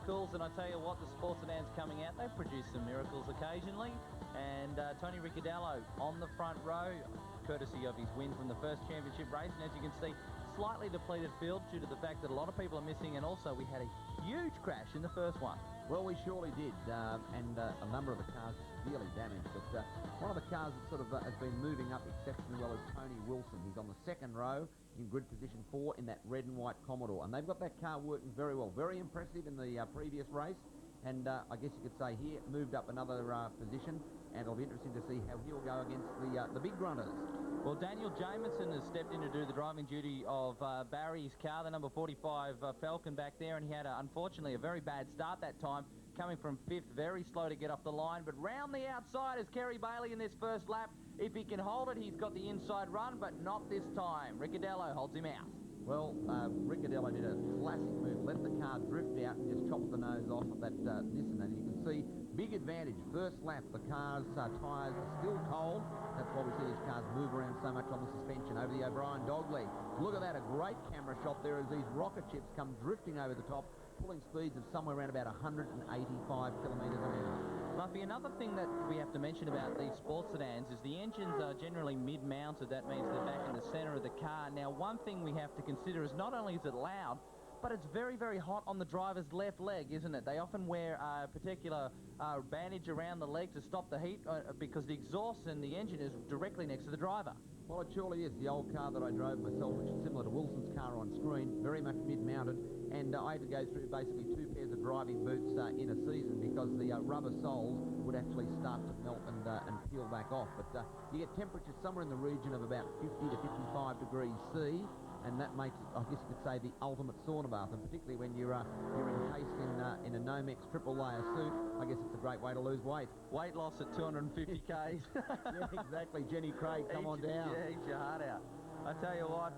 miracles, and I tell you what, the sports sedans coming out, they produce some miracles occasionally. And Tony Ricciardello on the front row, courtesy of his win from the first championship race. And as you can see, slightly depleted field due to the fact that a lot of people are missing, and also we had a huge crash in the first one. Well, we surely did, and a number of the cars severely damaged. But one of the cars that sort of has been moving up exceptionally well is Tony Wilson. He's on the second row in grid position 4 in that red and white Commodore. And they've got that car working very well. Very impressive in the previous race. And I guess you could say here, moved up another position. And it'll be interesting to see how he'll go against the big grunters. Well, Daniel Jameson has stepped in to do the driving duty of Barry's car, the number 45 Falcon back there, and he had, unfortunately, a very bad start that time, coming from 5th, very slow to get off the line. But round the outside is Kerry Bailey in this first lap. If he can hold it, he's got the inside run, but not this time. Ricciardello holds him out. Well, Ricciardello did a classic move, let the car drift out and just chop the nose off of that Nissan. And you can see, big advantage. First lap, the car's tyres are still cold. That's why we see these cars move around so much on the suspension. Over the O'Brien dog leg. Look at that, a great camera shot there as these rocket ships come drifting over the top, pulling speeds of somewhere around about 185 kilometres an hour. Muffy, another thing that we have to mention about these sports sedans is the engines are generally mid-mounted. That means they're back in the centre of the car. Now, one thing we have to consider is not only is it loud, but it's very, very hot on the driver's left leg, isn't it? They often wear a particular bandage around the leg to stop the heat because the exhaust and the engine is directly next to the driver. Well, it surely is. The old car that I drove myself, which is similar to Wilson's car on screen, very much mid-mounted, and I had to go through basically 2 pairs of driving boots in a season because the rubber soles would actually start to melt and peel back off. But you get temperatures somewhere in the region of about 50 to 55 degrees C, and that makes it, I guess you could say, the ultimate sauna bath. And particularly when you're encased in a Nomex triple layer suit, I guess it's a great way to lose weight. Weight loss at 250 Ks. Yeah, exactly. Jenny Craig, come on down. Yeah, eat your heart out. I tell you what,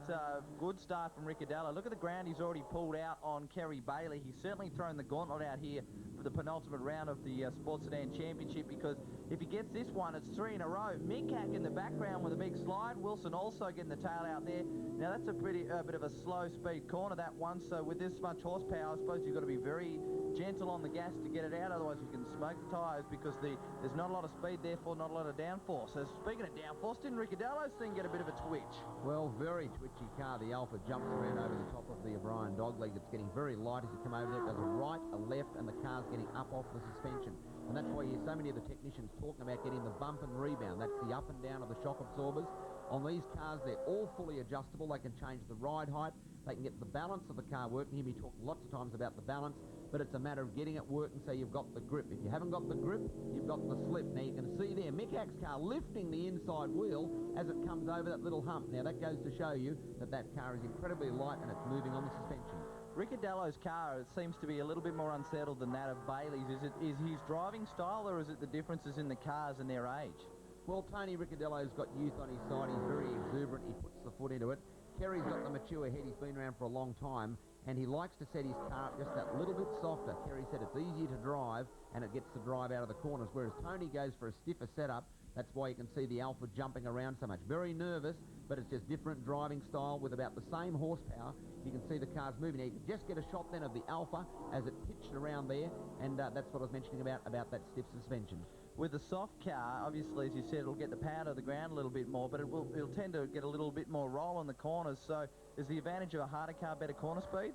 good start from Ricciardello. Look at the ground he's already pulled out on Kerry Bailey. He's certainly thrown the gauntlet out here for the penultimate round of the Sports Sedan Championship, because if he gets this one, it's 3 in a row. Mick in the background with a big slide. Wilson also getting the tail out there. Now, that's a pretty bit of a slow-speed corner, that one. So with this much horsepower, I suppose you've got to be very gentle on the gas to get it out. Otherwise, you can smoke the tyres because there's not a lot of speed, therefore not a lot of downforce. So speaking of downforce, didn't Ricciardello's thing get a bit of a twitch? Well, very twitchy car. The Alpha jumps around over the top of the O'Brien dogleg. It's getting very light as you come over there. It does a right, a left, and the car's getting up off the suspension. And that's why you hear so many of the technicians talking about getting the bump and rebound. That's the up and down of the shock absorbers. On these cars, they're all fully adjustable. They can change the ride height. They can get the balance of the car working. You hear me talk lots of times about the balance, but it's a matter of getting it working so you've got the grip. If you haven't got the grip, you've got the slip. Now, you can see there, Mick's car lifting the inside wheel as it comes over that little hump. Now, that goes to show you that that car is incredibly light and it's moving on the suspension. Ricciardello's car seems to be a little bit more unsettled than that of Bailey's. Is his driving style, or is it the differences in the cars and their age? Well, Tony Ricciardello's got youth on his side. He's very exuberant. He puts the foot into it. Kerry's got the mature head. He's been around for a long time, and he likes to set his car up just that little bit softer. Kerry said it's easier to drive, and it gets the drive out of the corners, whereas Tony goes for a stiffer setup. That's why you can see the Alpha jumping around so much. Very nervous, but it's just different driving style with about the same horsepower. You can see the cars moving. Now, you can just get a shot then of the Alpha as it pitched around there, and that's what I was mentioning about that stiff suspension. With the soft car, obviously, as you said, it'll get the power to the ground a little bit more, but it'll tend to get a little bit more roll in the corners. So is the advantage of a harder car better corner speed?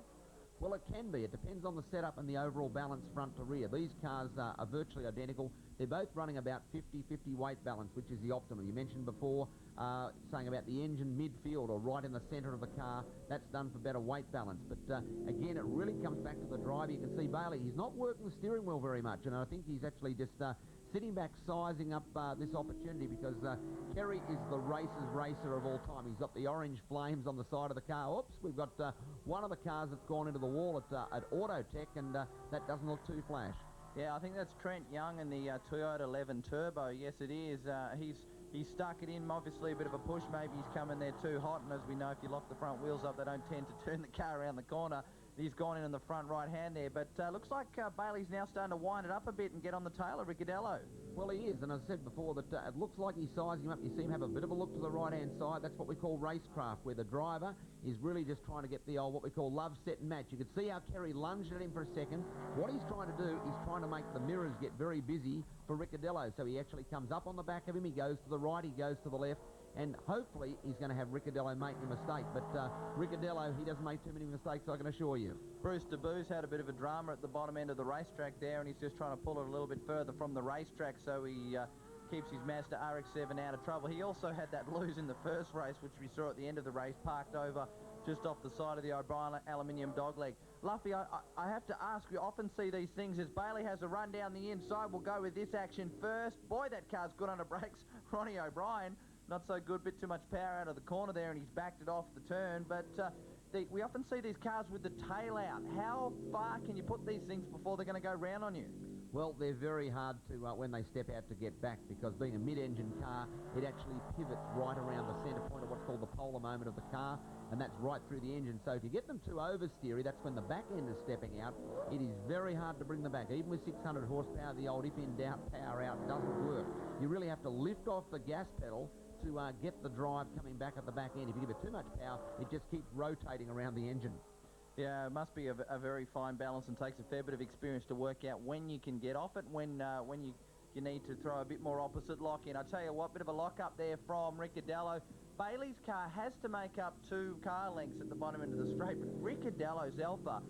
Well, it can be. It depends on the setup and the overall balance front to rear. These cars are virtually identical. They're both running about 50-50 weight balance, which is the optimum. You mentioned before, saying about the engine midfield or right in the centre of the car. That's done for better weight balance. But again, it really comes back to the driver. You can see Bailey, he's not working the steering wheel very much, and I think he's actually just sitting back sizing up this opportunity, because Kerry is the racer of all time. He's got the orange flames on the side of the car. Oops, we've got one of the cars that's gone into the wall at Autotech, and that doesn't look too flash. Yeah, I think that's Trent Young in the Toyota 11 Turbo. Yes, it is. He's stuck it in, obviously a bit of a push. Maybe he's come in there too hot, and as we know, if you lock the front wheels up, they don't tend to turn the car around the corner. He's gone in on the front right hand there, but looks like Bailey's now starting to wind it up a bit and get on the tail of Ricciardello. Well, he is, and as I said before, that it looks like he's sizing him up. You see him have a bit of a look to the right-hand side. That's what we call racecraft, where the driver is really just trying to get the old, what we call love, set, and match. You could see how Kerry lunged at him for a second. What he's trying to do is trying to make the mirrors get very busy for Ricciardello. So he actually comes up on the back of him, he goes to the right, he goes to the left, and hopefully he's going to have Ricciardello making a mistake. But Ricciardello, he doesn't make too many mistakes, I can assure you. Bruce DeBoo's had a bit of a drama at the bottom end of the racetrack there, and he's just trying to pull it a little bit further from the racetrack so he keeps his Mazda RX-7 out of trouble. He also had that lose in the first race, which we saw at the end of the race, parked over just off the side of the O'Brien aluminium dogleg. Luffy, I have to ask, we often see these things as Bailey has a run down the inside. We'll go with this action first. Boy, that car's good under brakes. Ronnie O'Brien, not so good, bit too much power out of the corner there, and he's backed it off the turn. But we often see these cars with the tail out. How far can you put these things before they're going to go round on you? Well, they're very hard to, when they step out, to get back, because being a mid-engine car, it actually pivots right around the centre point of what's called the polar moment of the car, and that's right through the engine. So if you get them too oversteery, that's when the back end is stepping out. It is very hard to bring them back. Even with 600 horsepower, the old if in doubt, power out doesn't work. You really have to lift off the gas pedal to get the drive coming back at the back end. If you give it too much power, it just keeps rotating around the engine. Yeah, it must be a very fine balance and takes a fair bit of experience to work out when you can get off it, when you need to throw a bit more opposite lock in. I tell you what, bit of a lock up there from Ricciardello. Bailey's car has to make up 2 car lengths at the bottom end of the straight, but Ricciardello's Alpha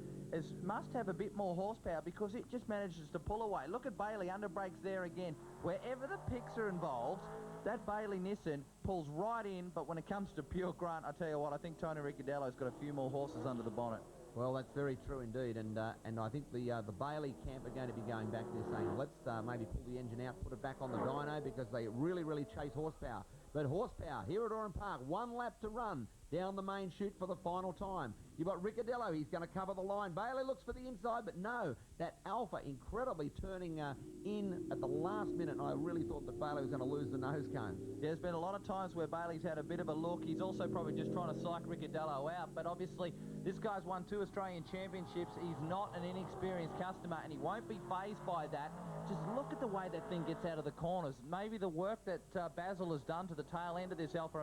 must have a bit more horsepower because it just manages to pull away. Look at Bailey, under brakes there again. Wherever the picks are involved, that Bailey Nissan pulls right in, but when it comes to pure grunt, I tell you what, I think Tony Ricciardello's got a few more horses under the bonnet. Well, that's very true indeed, and I think the Bailey camp are going to be going back there saying, let's maybe pull the engine out, put it back on the dyno, because they really, really chase horsepower. But horsepower, here at Oran Park, 1 lap to run down the main chute for the final time. You've got Ricciardello, he's going to cover the line. Bailey looks for the inside, but no, that Alpha incredibly turning in at the last minute, and I really thought that Bailey was going to lose the nose cone. There's been a lot of times where Bailey's had a bit of a look. He's also probably just trying to psych Ricciardello out, but obviously this guy's won 2 Australian Championships. He's not an inexperienced customer, and he won't be fazed by that. Just look at the way that thing gets out of the corners. Maybe the work that Basil has done to the tail end of this Alfa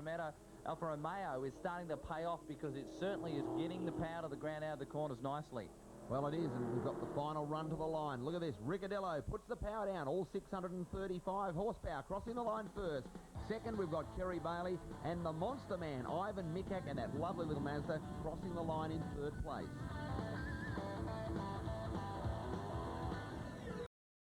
Romeo is starting to pay off, because it certainly is getting the power to the ground out of the corners nicely. Well, it is, and we've got the final run to the line. Look at this. Ricciardello puts the power down, all 635 horsepower, crossing the line first. Second, we've got Kerry Bailey, and the monster man, Ivan Mikak, and that lovely little Mazda, crossing the line in 3rd place.